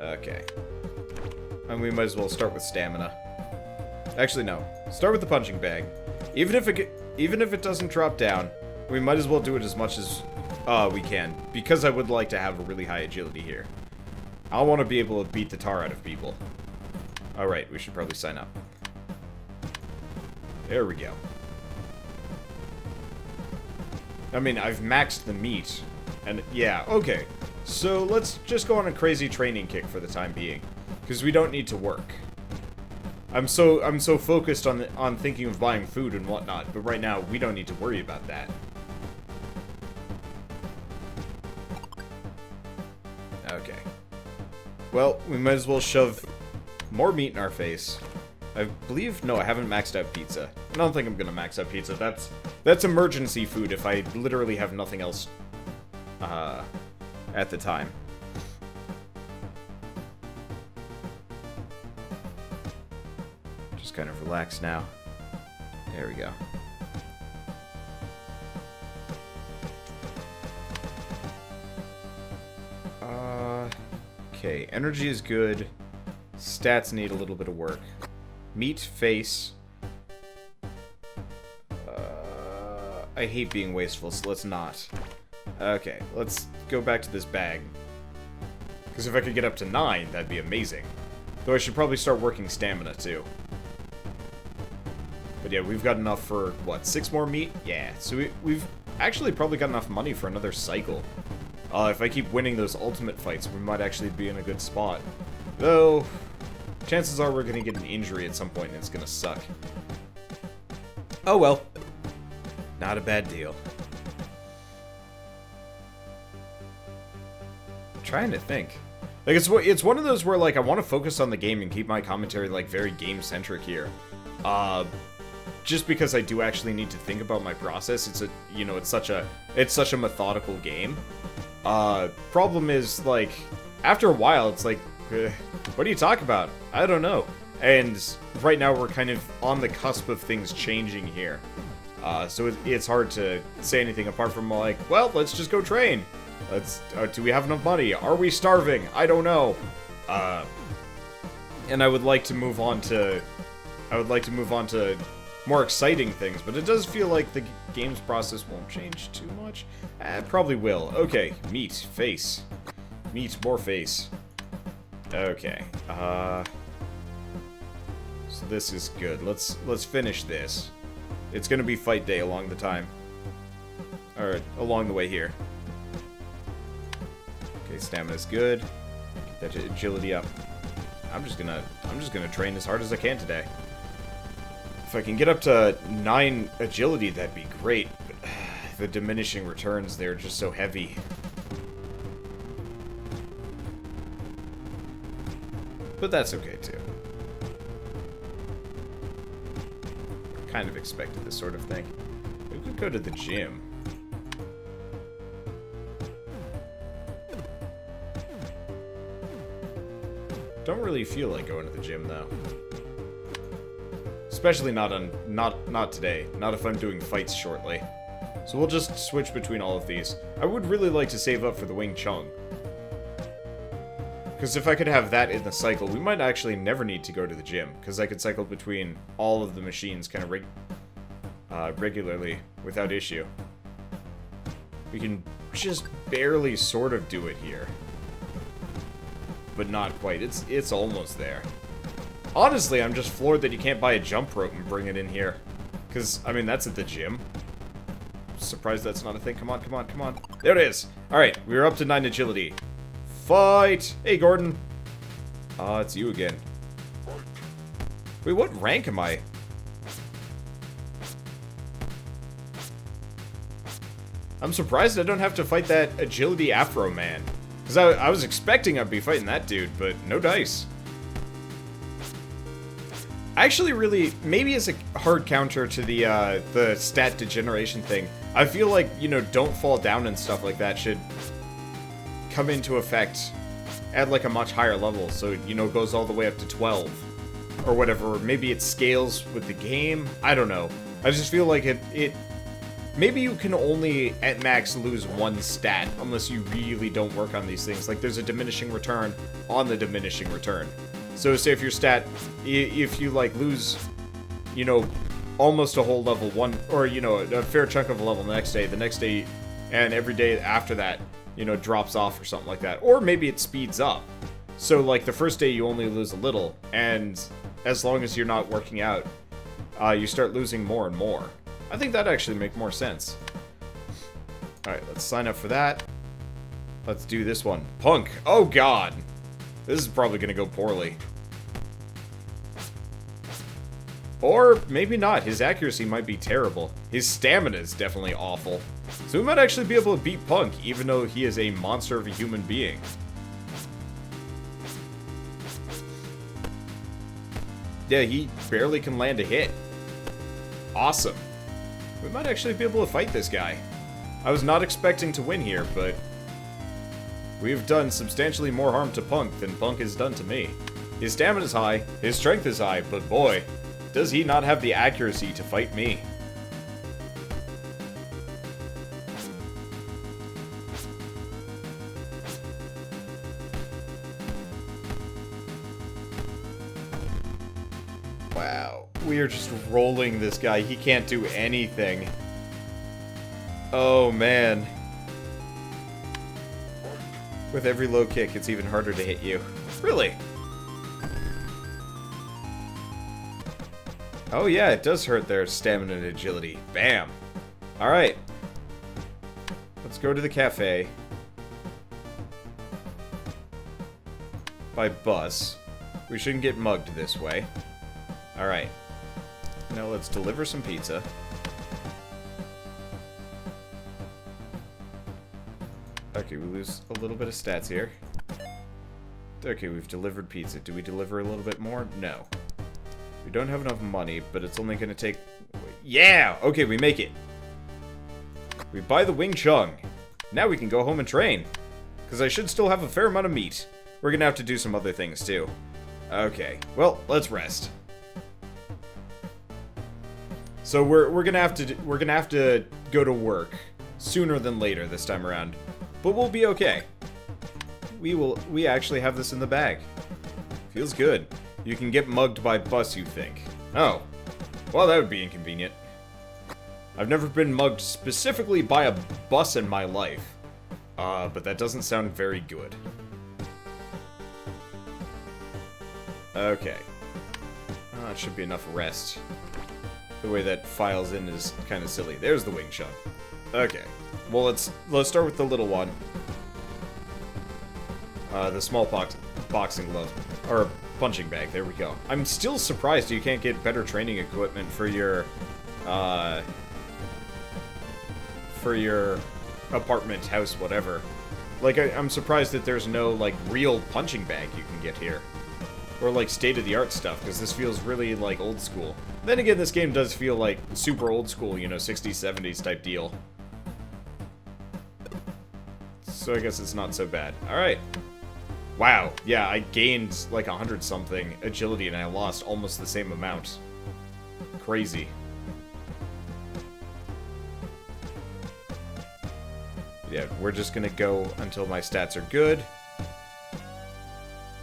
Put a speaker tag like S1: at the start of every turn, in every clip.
S1: Okay. And we might as well start with stamina. Actually, no. Start with the punching bag. Even if it doesn't drop down, we might as well do it as much as we can, because I would like to have a really high agility here. I want to be able to beat the tar out of people. Alright, we should probably sign up. There we go. I mean, I've maxed the meat. And, yeah, okay. So, let's just go on a crazy training kick for the time being. Because we don't need to work. I'm so focused on thinking of buying food and whatnot, but right now, we don't need to worry about that. Okay. Well, we might as well shove more meat in our face. I believe... No, I haven't maxed out pizza. I don't think I'm gonna max out pizza. That's emergency food if I literally have nothing else at the time. Just kind of relax now. There we go. Okay, energy is good. Stats need a little bit of work. Meat, face. I hate being wasteful, so let's not. Okay, let's go back to this bag. Because if I could get up to 9, that'd be amazing. Though I should probably start working stamina, too. But yeah, we've got enough for, what, 6 more meat? Yeah, so we've actually probably got enough money for another cycle. If I keep winning those ultimate fights, we might actually be in a good spot. Though, chances are we're going to get an injury at some point and it's going to suck. Oh well. Not a bad deal. I'm trying to think. Like, it's one of those where, like, I want to focus on the game and keep my commentary, like, very game-centric here. Just because I do actually need to think about my process. It's such a methodical game. Problem is, like, after a while, it's like, what do you talk about? I don't know. And right now, we're kind of on the cusp of things changing here. So it's hard to say anything apart from, like, well, let's just go train. Do we have enough money? Are we starving? I don't know. And I would like to move on to more exciting things, but it does feel like the game's process won't change too much. It probably will. Okay, meat, face. Meat, more face. Okay. So this is good. Let's finish this. It's gonna be fight day along the time. Or along the way here. Okay, stamina's good. Get that agility up. I'm just gonna train as hard as I can today. If I can get up to 9 agility, that'd be great. But the diminishing returns, they're just so heavy. But that's okay, too. Kind of expected this sort of thing. We could go to the gym. Don't really feel like going to the gym, though. Especially not today. Not if I'm doing fights shortly. So we'll just switch between all of these. I would really like to save up for the Wing Chun. Because if I could have that in the cycle, we might actually never need to go to the gym. Because I could cycle between all of the machines kind of regularly without issue. We can just barely sort of do it here. But not quite. It's almost there. Honestly, I'm just floored that you can't buy a jump rope and bring it in here. Because, I mean, that's at the gym. Surprised that's not a thing. Come on, come on, come on. There it is. Alright, we're up to 9 agility. Fight! Hey, Gordon. It's you again. Wait, what rank am I? I'm surprised I don't have to fight that agility Afro man. Because I was expecting I'd be fighting that dude, but no dice. Actually, really, maybe as a hard counter to the stat degeneration thing, I feel like, you know, don't fall down and stuff like that should come into effect at, like, a much higher level, so, you know, it goes all the way up to 12. Or whatever, maybe it scales with the game, I don't know. I just feel like it Maybe you can only, at max, lose one stat, unless you really don't work on these things. Like, there's a diminishing return on the diminishing return. So, say if your stat, if you, like, lose, you know, almost a whole level one, or, you know, a fair chunk of a level the next day, and every day after that, you know, drops off or something like that. Or maybe it speeds up. So, like, the first day you only lose a little, and as long as you're not working out, you start losing more and more. I think that'd actually make more sense. Alright, let's sign up for that. Let's do this one. Punk! Oh god! This is probably gonna go poorly. Or maybe not. His accuracy might be terrible. His stamina is definitely awful. So we might actually be able to beat Punk, even though he is a monster of a human being. Yeah, he barely can land a hit. Awesome. We might actually be able to fight this guy. I was not expecting to win here, but we've done substantially more harm to Punk than Punk has done to me. His stamina is high, his strength is high, but boy, does he not have the accuracy to fight me. Wow, we are just rolling this guy. He can't do anything. Oh, man. With every low kick, it's even harder to hit you. Really? Oh, yeah, it does hurt their stamina and agility. Bam. Alright. Let's go to the cafe. By bus. We shouldn't get mugged this way. Alright. Now let's deliver some pizza. Okay, we lose a little bit of stats here. Okay, we've delivered pizza. Do we deliver a little bit more? No. We don't have enough money, but it's only gonna take... Yeah! Okay, we make it. We buy the Wing Chun. Now we can go home and train. Because I should still have a fair amount of meat. We're gonna have to do some other things, too. Okay, well, let's rest. So we're gonna have to go to work sooner than later this time around, but we'll be okay. We actually have this in the bag. Feels good. You can get mugged by bus, you think? Oh, well, that would be inconvenient. I've never been mugged specifically by a bus in my life, but that doesn't sound very good. Okay, that should be enough rest. The way that files in is kind of silly. There's the Wing Chun. Okay. Well, let's start with the little one. The small boxing glove. Or punching bag. There we go. I'm still surprised you can't get better training equipment for your apartment, house, whatever. Like, I'm surprised that there's no, like, real punching bag you can get here. Or, like, state-of-the-art stuff, because this feels really, like, old school. Then again, this game does feel like super old school, you know, 60s, 70s type deal. So I guess it's not so bad. Alright. Wow. Yeah, I gained, like, 100-something agility, and I lost almost the same amount. Crazy. Yeah, we're just gonna go until my stats are good.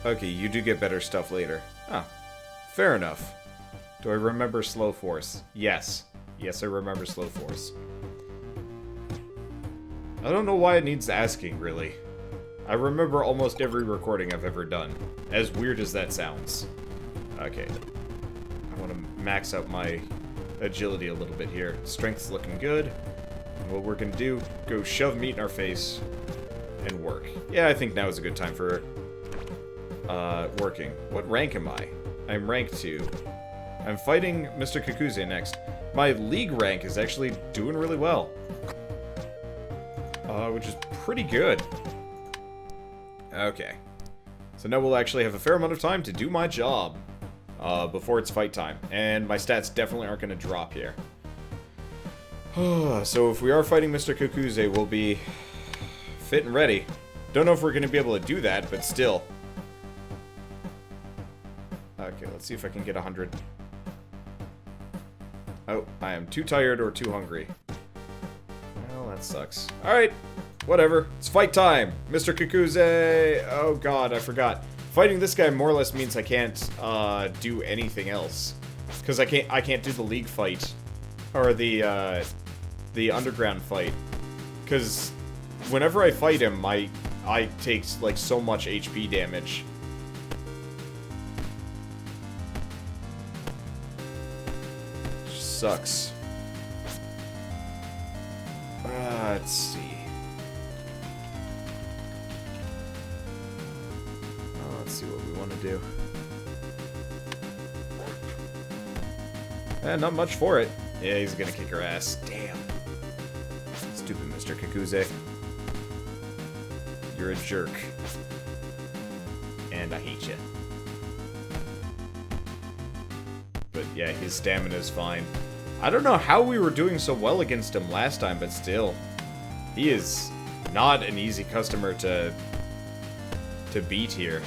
S1: Okay, you do get better stuff later. Ah, fair enough. Do I remember Slow Force? Yes. Yes, I remember Slow Force. I don't know why it needs asking, really. I remember almost every recording I've ever done, as weird as that sounds. Okay. I want to max out my agility a little bit here. Strength's looking good. And what we're gonna do, go shove meat in our face and work. Yeah, I think now is a good time for working. What rank am I? I'm rank 2. I'm fighting Mr. Kakuzi next. My league rank is actually doing really well. Which is pretty good. Okay. So now we'll actually have a fair amount of time to do my job before it's fight time. And my stats definitely aren't going to drop here. So if we are fighting Mr. Kakuzi, we'll be fit and ready. Don't know if we're going to be able to do that, but still. Okay, let's see if I can get 100. Oh, I am too tired or too hungry. that sucks. Alright, whatever. It's fight time. Mr. Kakuzi. Oh god, I forgot. Fighting this guy more or less means I can't do anything else. Because I can't do the league fight. Or the underground fight. Because whenever I fight him, I take like so much HP damage. Sucks. Let's see. Let's see what we want to do. Not much for it. Yeah, he's gonna kick her ass. Damn. Stupid Mr. Kakuzi. You're a jerk. And I hate you. But yeah, his stamina is fine. I don't know how we were doing so well against him last time, but still. He is not an easy customer to beat here.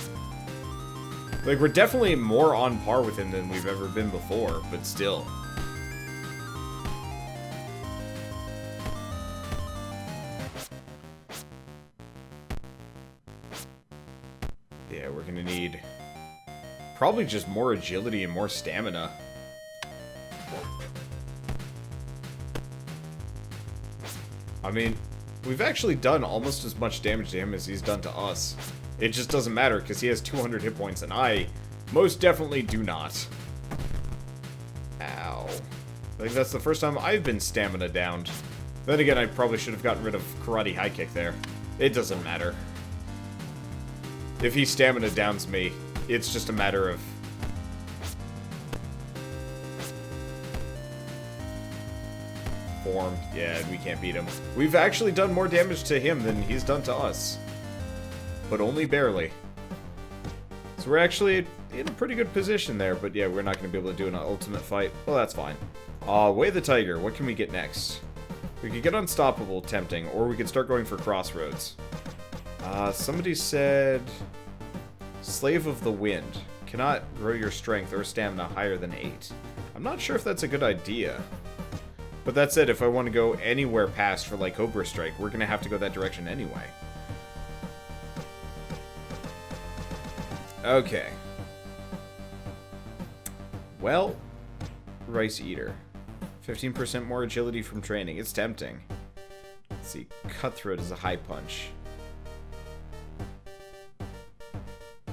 S1: Like, we're definitely more on par with him than we've ever been before, but still. Yeah, we're gonna need probably just more agility and more stamina. I mean, we've actually done almost as much damage to him as he's done to us. It just doesn't matter because he has 200 hit points and I most definitely do not. Ow. I think that's the first time I've been stamina downed. Then again, I probably should have gotten rid of karate high kick there. It doesn't matter. If he stamina downs me, it's just a matter of... form. Yeah, we can't beat him. We've actually done more damage to him than he's done to us. But only barely. So we're actually in a pretty good position there, but yeah, we're not going to be able to do an ultimate fight. Well, that's fine. Way the Tiger. What can we get next? We could get Unstoppable, tempting, or we could start going for Crossroads. Somebody said... Slave of the Wind. Cannot grow your strength or stamina higher than 8. I'm not sure if that's a good idea. But that said, if I want to go anywhere past for, like, Cobra Strike, we're going to have to go that direction anyway. Okay. Well, Rice Eater. 15% more agility from training. It's tempting. Let's see. Cutthroat is a high punch.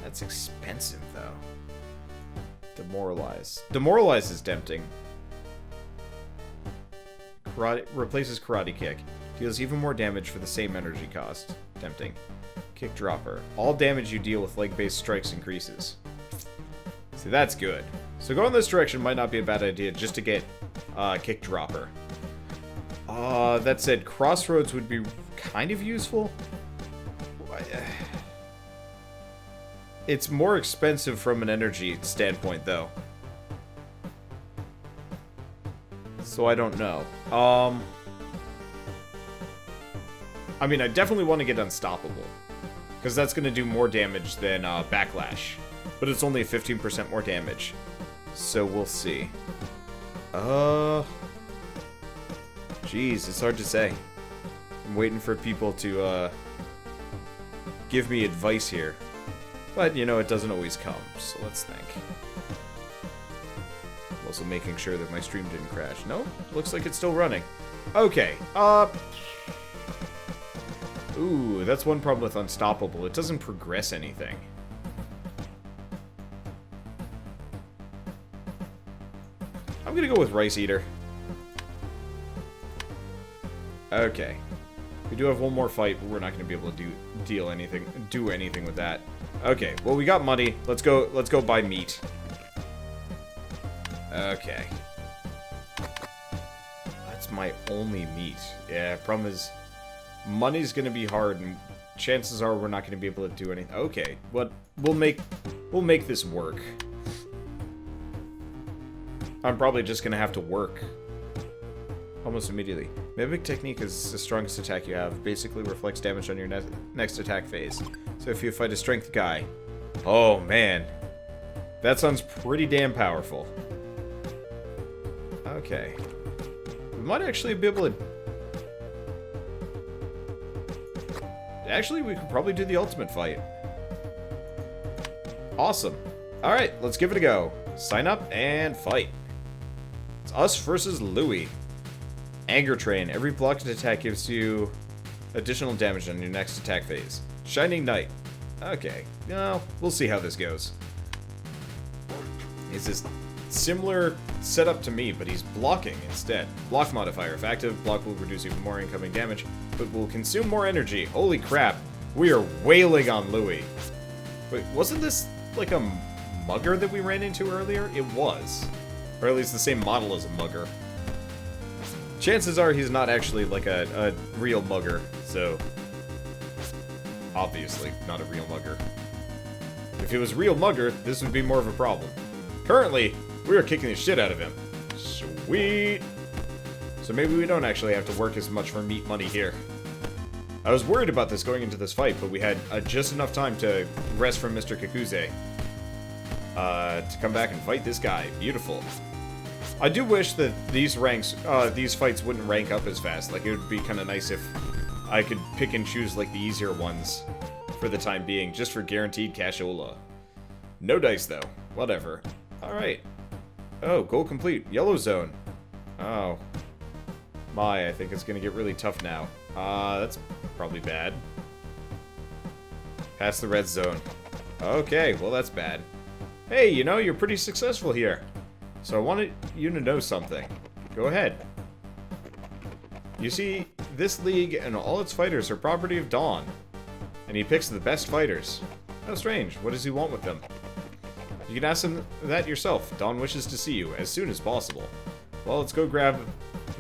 S1: That's expensive, though. Demoralize. Demoralize is tempting. Karate replaces Karate Kick. Deals even more damage for the same energy cost. Tempting. Kick Dropper. All damage you deal with leg-based strikes increases. See, that's good. So going this direction might not be a bad idea just to get Kick Dropper. That said, Crossroads would be kind of useful. It's more expensive from an energy standpoint, though. So I don't know. I mean, I definitely want to get Unstoppable. Because that's going to do more damage than Backlash. But it's only 15% more damage. So we'll see. Jeez, it's hard to say. I'm waiting for people to give me advice here. But, you know, it doesn't always come. So let's think. Also making sure that my stream didn't crash. No, looks like it's still running. Okay, ooh, that's one problem with Unstoppable. It doesn't progress anything. I'm gonna go with Rice Eater. Okay. We do have one more fight, but we're not gonna be able to do anything with that. Okay, well, we got money. Let's go buy meat. Okay. That's my only meat. Yeah, problem is, money's gonna be hard, and chances are we're not gonna be able to do anything. Okay, but we'll make this work. I'm probably just gonna have to work almost immediately. Mimic Technique is the strongest attack you have. Basically reflects damage on your next attack phase. So if you fight a strength guy, oh man, that sounds pretty damn powerful. Okay. We might actually be able to Actually, we could probably do the ultimate fight. Awesome. Alright, let's give it a go. Sign up and fight. It's us versus Louie. Anger Train. Every blocked attack gives you additional damage on your next attack phase. Shining Knight. Okay. Well, we'll see how this goes. Is this similar setup to me, but he's blocking instead. Block modifier. If active, block will reduce even more incoming damage, but will consume more energy. Holy crap. We are wailing on Louie. Wait, wasn't this like a mugger that we ran into earlier? It was. Or at least the same model as a mugger. Chances are he's not actually like a real mugger, so... Obviously not a real mugger. If he was a real mugger, this would be more of a problem. Currently, we are kicking the shit out of him. Sweet! So maybe we don't actually have to work as much for meat money here. I was worried about this going into this fight, but we had just enough time to rest from Mr. Kakuzi. To come back and fight this guy. Beautiful. I do wish that these fights wouldn't rank up as fast. Like, it would be kind of nice if I could pick and choose, like, the easier ones for the time being, just for guaranteed cashola. No dice, though. Whatever. Alright. Oh, goal complete. Yellow zone. Oh. My, I think it's gonna get really tough now. That's probably bad. Past the red zone. Okay, well that's bad. Hey, you know, you're pretty successful here. So I wanted you to know something. Go ahead. You see, this league and all its fighters are property of Dawn. And he picks the best fighters. How strange. What does he want with them? You can ask him that yourself. Dawn wishes to see you as soon as possible. Well, let's go grab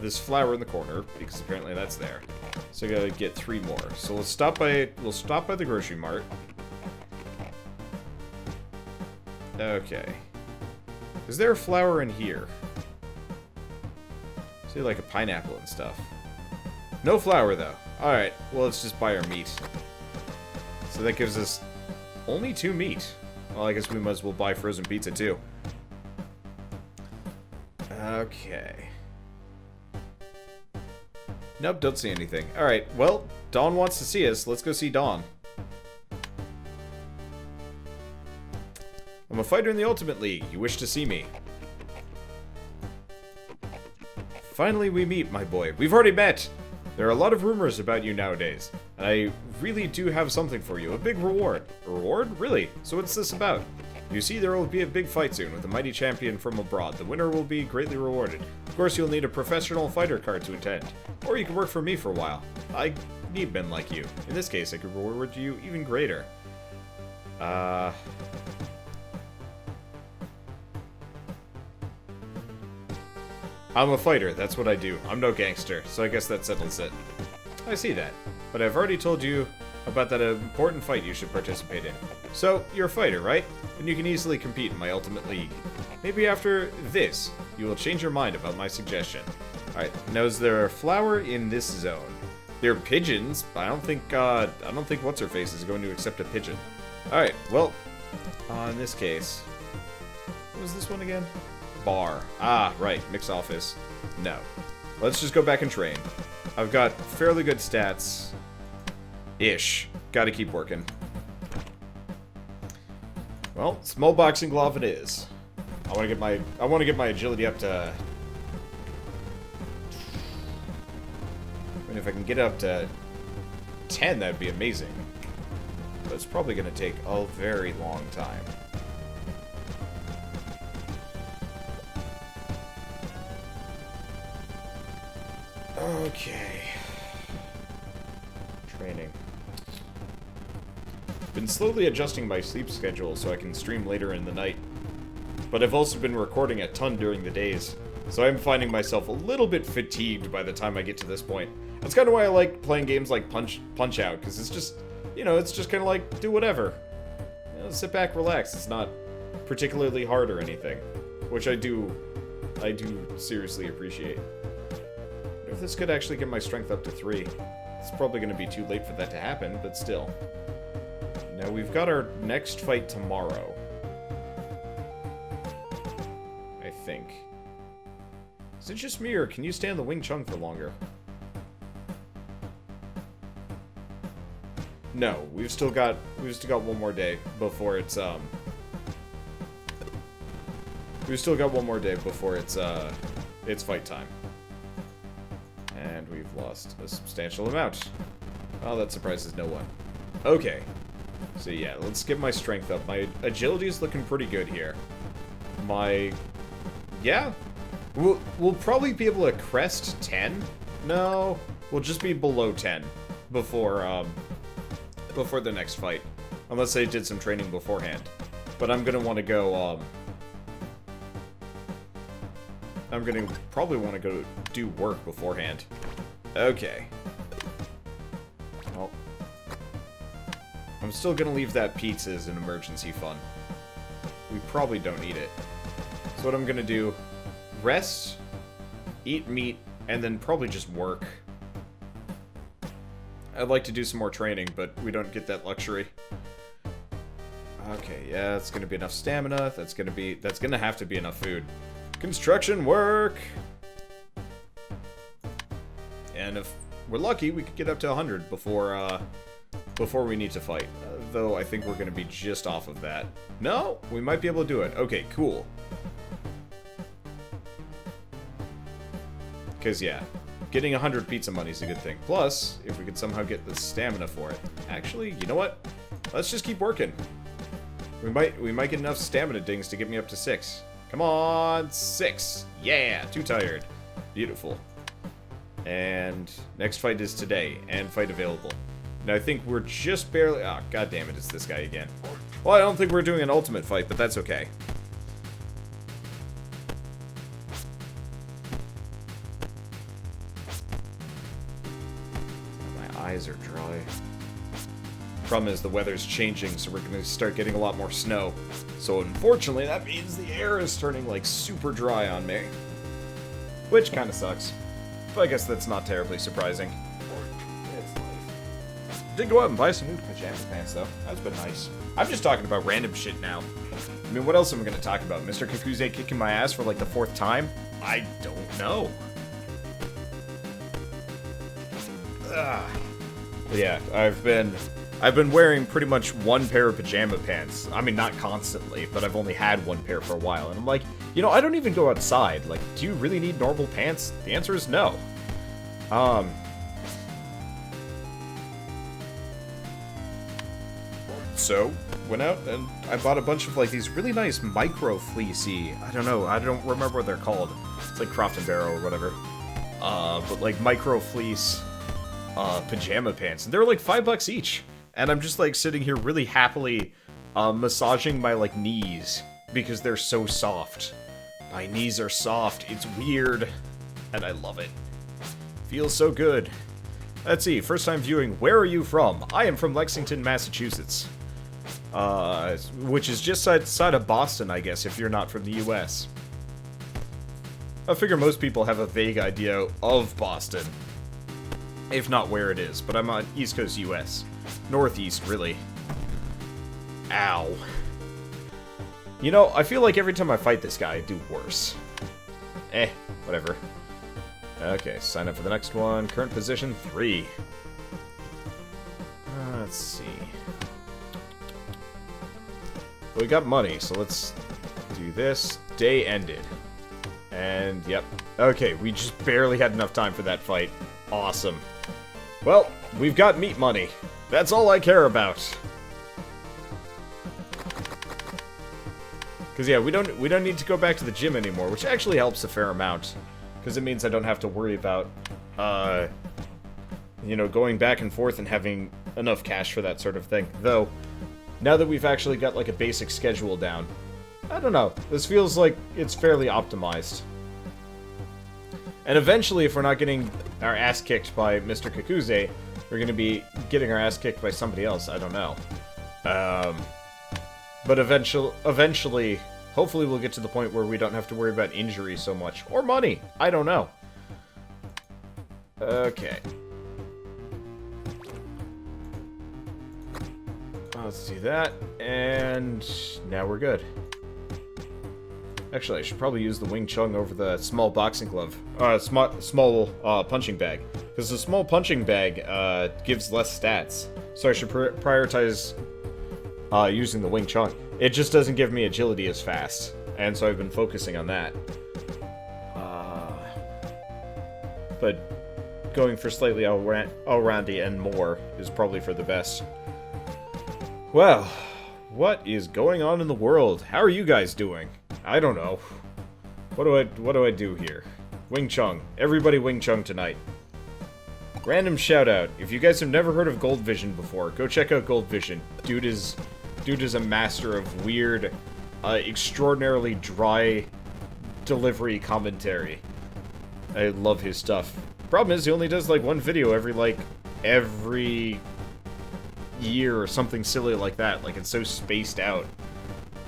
S1: this flower in the corner, because apparently that's there. So I gotta get 3 more. So we'll stop by the grocery mart. Okay. Is there a flower in here? See, like a pineapple and stuff. No flower, though. Alright, well, let's just buy our meat. So that gives us only 2 meat. Well, I guess we might as well buy frozen pizza, too. Okay. Nope, don't see anything. Alright, well, Dawn wants to see us. Let's go see Dawn. I'm a fighter in the Ultimate League. You wish to see me. Finally, we meet, my boy. We've already met! There are a lot of rumors about you nowadays, and I really do have something for you. A big reward. A reward? Really? So what's this about? You see, there will be a big fight soon with a mighty champion from abroad. The winner will be greatly rewarded. Of course, you'll need a professional fighter card to attend. Or you can work for me for a while. I need men like you. In this case, I could reward you even greater. I'm a fighter, that's what I do. I'm no gangster, so I guess that settles it. I see that. But I've already told you about that important fight you should participate in. So, you're a fighter, right? Then you can easily compete in my Ultimate League. Maybe after this, you will change your mind about my suggestion. Alright, now is there a flower in this zone? There are pigeons, but I don't think What's-Her-Face is going to accept a pigeon. Alright, well, in this case... What was this one again? Bar. Ah, right. Mix office. No. Let's just go back and train. I've got fairly good stats. Ish. Gotta keep working. Well, small boxing glove it is. I want to get my agility up to... I mean, if I can get up to 10, that'd be amazing. But it's probably going to take a very long time. Okay. Training. Been slowly adjusting my sleep schedule so I can stream later in the night. But I've also been recording a ton during the days, so I'm finding myself a little bit fatigued by the time I get to this point. That's kind of why I like playing games like Punch-Out, because it's just, you know, it's just kind of like, do whatever. You know, sit back, relax. It's not particularly hard or anything, which I do seriously appreciate. If this could actually get my strength up to 3. It's probably going to be too late for that to happen, but still. Now, we've got our next fight tomorrow. I think. Is it just me, or can you stand the Wing Chun for longer? No, we've still got one more day before it's we've still got one more day before it's fight time. And we've lost a substantial amount. Oh, that surprises no one. Okay. So yeah, let's get my strength up. My agility is looking pretty good here. Yeah. We'll probably be able to crest 10. No, we'll just be below 10 before the next fight. Unless I did some training beforehand. But I'm gonna want to go, I'm gonna probably want to go do work beforehand. Okay. Well, I'm still gonna leave that pizza as an emergency fund. We probably don't need it. So what I'm gonna do, rest, eat meat, and then probably just work. I'd like to do some more training, but we don't get that luxury. Okay, yeah, it's gonna be enough stamina. That's gonna have to be enough food. Construction work! And if we're lucky, we could get up to 100 before we need to fight. Though I think we're gonna be just off of that. No, we might be able to do it. Okay, cool. Because, yeah, getting 100 pizza money is a good thing. Plus, if we could somehow get the stamina for it. Actually, you know what? Let's just keep working. We might get enough stamina dings to get me up to 6. Come on, 6. Yeah, too tired. Beautiful. And next fight is today, and fight available. Now I think we're just barely... Oh, god damn it, it's this guy again. Well, I don't think we're doing an ultimate fight, but that's okay. Eyes are dry. Problem is the weather's changing, so we're gonna start getting a lot more snow. So unfortunately, that means the air is turning like super dry on me. Which kind of sucks. But I guess that's not terribly surprising. It's life. Did go out and buy some new pajama pants though. That's been nice. I'm just talking about random shit now. I mean, what else am I gonna talk about? Mr. Kakuzi kicking my ass for like the 4th time? I don't know. Ugh. Yeah, I've been wearing pretty much one pair of pajama pants. I mean, not constantly, but I've only had one pair for a while. And I'm like, you know, I don't even go outside. Like, do you really need normal pants? The answer is no. So, went out and I bought a bunch of, like, these really nice micro fleecy, I don't know, I don't remember what they're called. It's like Croft and Barrow or whatever. But like micro fleece pajama pants, and they're like $5 each, and I'm just like sitting here really happily massaging my like knees because they're so soft. My knees are soft, it's weird, and I love it. Feels so good. Let's see, first time viewing, where are you from? I am from Lexington, Massachusetts. Which is just outside of Boston, I guess, if you're not from the US. I figure most people have a vague idea of Boston. If not where it is, but I'm on East Coast US. Northeast, really. Ow. You know, I feel like every time I fight this guy, I do worse. Whatever. Okay, sign up for the next one. Current position, 3. Let's see. We got money, so let's do this. Day ended. And, yep. Okay, we just barely had enough time for that fight. Awesome. Well, we've got meat money. That's all I care about. Because, yeah, we don't need to go back to the gym anymore, which actually helps a fair amount. Because it means I don't have to worry about, you know, going back and forth and having enough cash for that sort of thing. Though, now that we've actually got, like, a basic schedule down, I don't know. This feels like it's fairly optimized. And eventually, if we're not getting our ass kicked by Mr. Kakuzi, we're going to be getting our ass kicked by somebody else. I don't know. But eventually, hopefully we'll get to the point where we don't have to worry about injury so much. Or money. I don't know. Okay. Let's do that. And now we're good. Actually, I should probably use the Wing Chun over the small boxing glove. Small punching bag. Because the small punching bag gives less stats. So I should prioritize using the Wing Chun. It just doesn't give me agility as fast. And so I've been focusing on that. But going for slightly all-roundy and more is probably for the best. Well, what is going on in the world? How are you guys doing? I don't know. What do I do here? Wing Chun. Everybody Wing Chun tonight. Random shout out. If you guys have never heard of Gold Vision before, go check out Gold Vision. Dude is a master of weird, extraordinarily dry delivery commentary. I love his stuff. Problem is, he only does like one video every year or something silly like that. Like, it's so spaced out.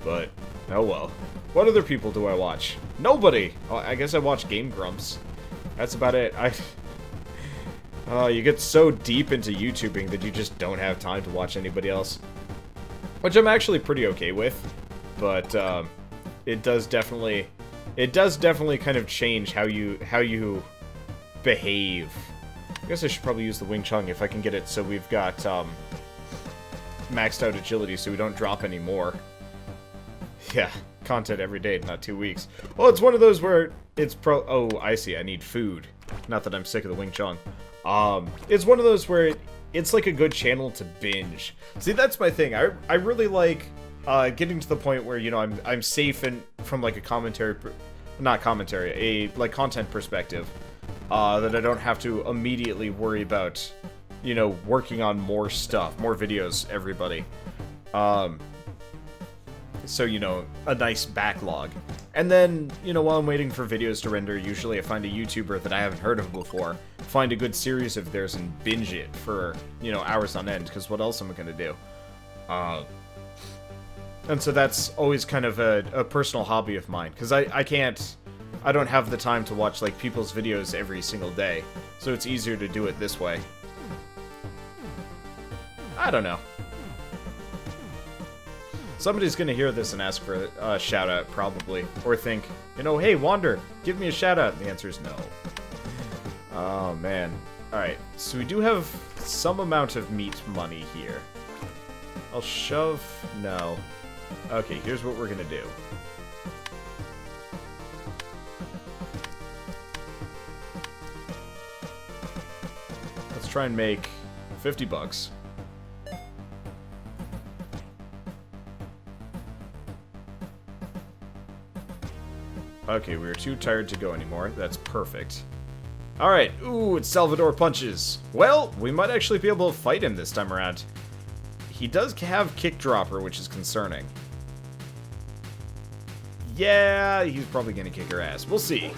S1: But, oh well. What other people do I watch? Nobody! Oh, I guess I watch Game Grumps. That's about it. You get so deep into YouTubing that you just don't have time to watch anybody else. Which I'm actually pretty okay with. But, it does definitely kind of change how you behave. I guess I should probably use the Wing Chun if I can get it so we've got, maxed out agility so we don't drop any more. Yeah, content every day, not 2 weeks. Well, it's one of those where it's oh, I see, I need food. Not that I'm sick of the Wing Chun. It's one of those where it's like a good channel to binge. See, that's my thing. I really like getting to the point where, you know, I'm safe and from like a content perspective. That I don't have to immediately worry about, you know, working on more stuff, more videos, everybody. So, you know, a nice backlog. And then, you know, while I'm waiting for videos to render, usually I find a YouTuber that I haven't heard of before, find a good series of theirs and binge it for, you know, hours on end, because what else am I going to do? And so that's always kind of a personal hobby of mine, because I don't have the time to watch, like, people's videos every single day, so it's easier to do it this way. I don't know. Somebody's gonna hear this and ask for a shout-out, probably. Or think, you know, hey, Wander, give me a shout-out. And the answer is no. Oh, man. Alright, so we do have some amount of meat money here. I'll shove... no. Okay, here's what we're gonna do. Let's try and make 50 bucks. Okay, we're too tired to go anymore. That's perfect. Alright, ooh, it's Salvador punches. Well, we might actually be able to fight him this time around. He does have kick dropper, which is concerning. Yeah, he's probably gonna kick her ass. We'll see.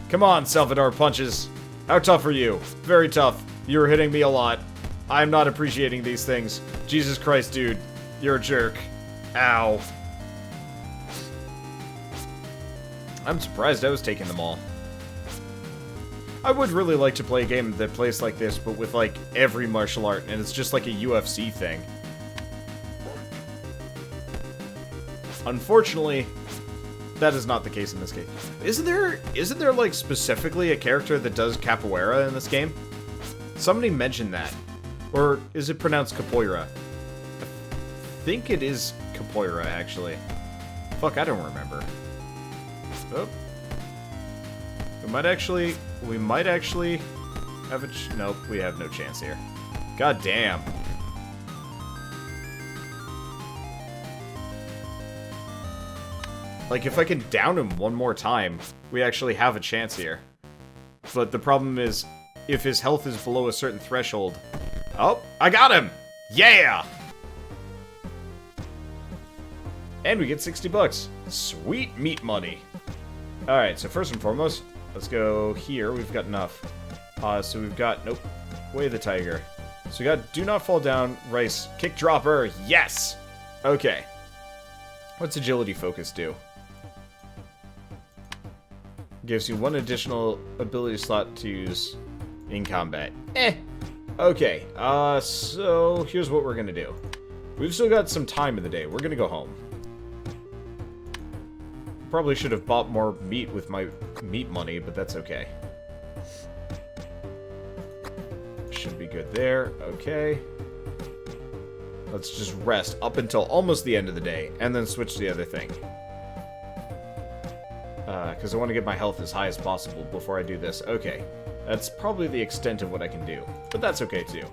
S1: Come on, Salvador punches. How tough are you? Very tough. You're hitting me a lot. I'm not appreciating these things. Jesus Christ, dude. You're a jerk. Ow. I'm surprised I was taking them all. I would really like to play a game that plays like this, but with, like, every martial art, and it's just like a UFC thing. Unfortunately, that is not the case in this game. Isn't there, like, specifically a character that does capoeira in this game? Somebody mentioned that. Or is it pronounced capoeira? I think it is capoeira, actually. Fuck, I don't remember. Oh. We might actually have a nope, we have no chance here. God damn. Like, if I can down him one more time, we actually have a chance here. But the problem is, if his health is below a certain threshold... Oh, I got him! Yeah! And we get 60 bucks. Sweet meat money. Alright, so first and foremost, let's go here. We've got enough. So we've got... Nope. Way the tiger. So we got do not fall down, rice, kick dropper. Yes! Okay. What's agility focus do? Gives you one additional ability slot to use in combat. Okay, so here's what we're gonna do. We've still got some time in the day. We're gonna go home. Probably should have bought more meat with my meat money, but that's okay. Should be good there. Okay. Let's just rest up until almost the end of the day, and then switch to the other thing. Because I want to get my health as high as possible before I do this. Okay. That's probably the extent of what I can do, but that's okay too.